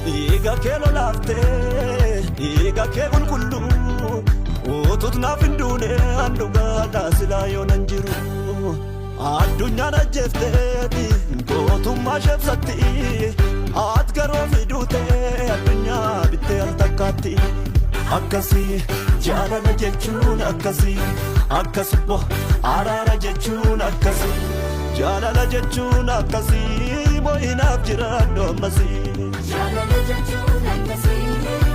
dhiiga kee lolaaftee dhiiga kee qulqulluu utuut naaf hin duune handhugaadhaa silaa yoonan jiru addunyaan ajjeefteeti gootummaa sheebsatti haat garoo fiduutee addunyaa bittee al takkaatti akkasii jaalala jechuun akkasii akkasubbo araara jechuun akkasii jaalala jechuun akkasii moo'inaaf jiraadhu ammasii jaalala jechuun akkasii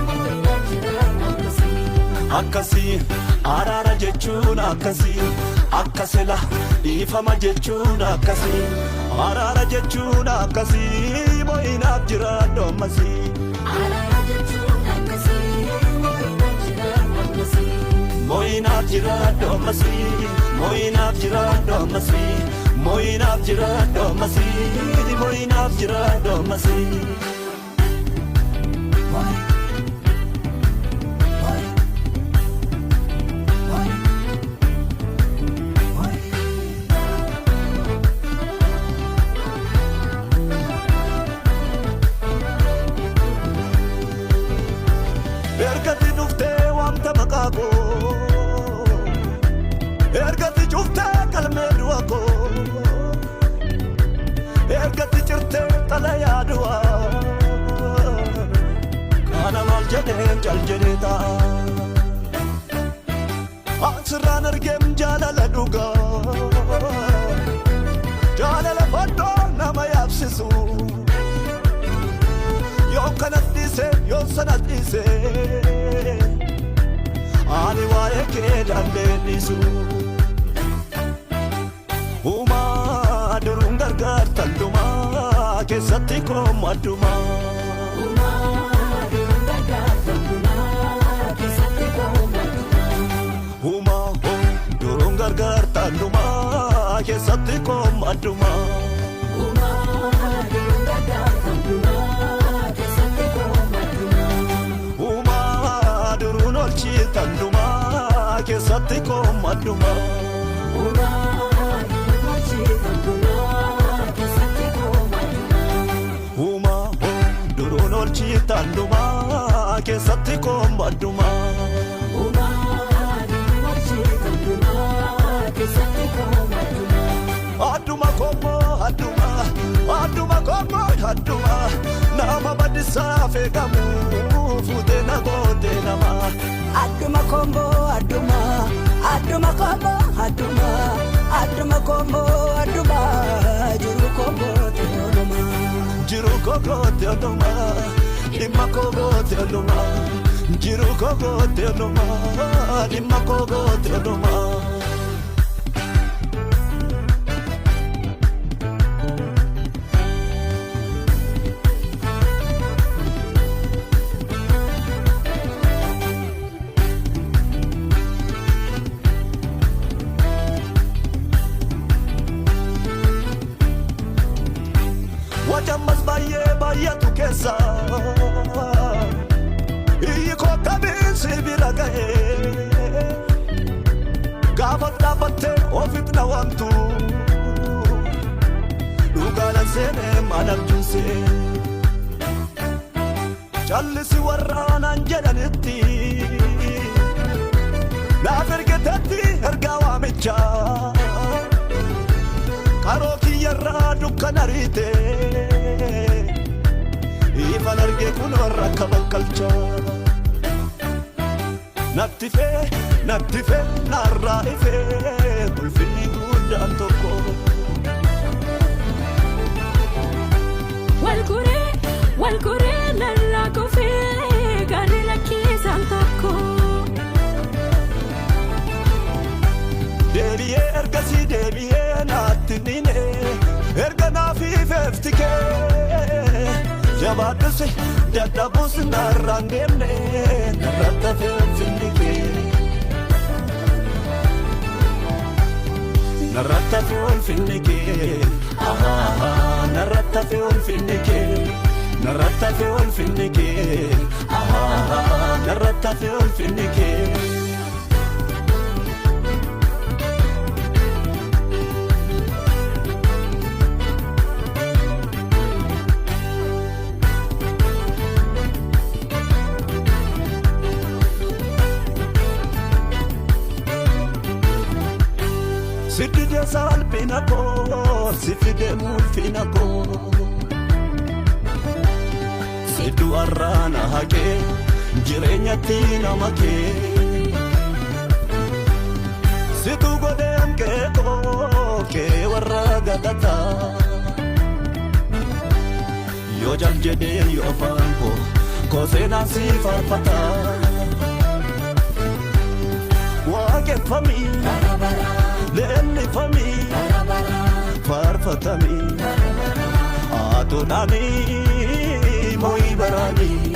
moo'inaaf jiraadhu ammasii akkasii araara jechuun akkasii akkasela dhiifama jechuun akkasii araara jechuun akkasii moo'inaaf jiraadhu ammasii araara jechuun akkasii moo'inaaf jiraadhu ammasii moo'inaaf jiraadhu ammasii moo'inaaf jiraadhu ammasii moo'inaaf jiraadhu ammasii moo'inaaf jiraadhu ammasii ergati dhuftee waamta maqaa koo ergati cuftee qalmee du'a koo ergati cirtee xalayaa du'aa kana maal jedheen cal jedhee ta'a asirraan argeem jaalala dhugaa jaalala fadhoo nama yaabsisu yoon kanat dhiise yoon sanat dhiise ani waa'ee kee dandeenyisu uumaa duruun gargaartan dhumaa keessatti koomma addumaa uumaa duruun gargaartan dhumaa keessatti koomma addumaa tandumaa keessatti koomma addumaa uumaa duruun olchii tandumaa keessatti koomma addumaa adduma koommoo addumaa adduma koommoo addumaa nama baddisaa feegamu fuutee na gootee namaa Aduma kombo aduma aduma kombo aduma aduma kombo aduma jiru kombo teoloma jiru kombo teoloma dimma kombo teoloma jiru kombo teoloma dimma kombo teoloma wajammas baay'eetu keessa iyyi koo kamiin si bira ga'ee gaafa dhaabbattee ofiif na waamtu dhugaalan seenee maanabjuusee callisi warraanaan jedhanitti naaf ergitetti ergaa waamichaa karoo kiyyarraa dukkana riitee ifan argee kun warra akka bakkalchaa natti fee narraa ifee ulfinni guddaan tokko walguree lallaa kufee gaarii lakkiisaan tokko deebi'ee ergasii deebi'ee naatti nine erga naafiifeefti kee jabaadhusi dadhabus narraan deemne narratti hafee ulfinni kee narratti hafee ulfinni kee narratti hafee ulfinni kee narratti hafee ulfinni kee narratti hafee ulfinni kee Sidide salphina koo sifide mulfina koo Siddu arraana haqee jireenyatti nama kee Situ godheem kee koo kee warra gadataa Yoo jal jedhee yoo afaan koo seenaan si faarfataa Waaqeffamii leellifamii faarfatamii Aatonamii moo'ii baraanii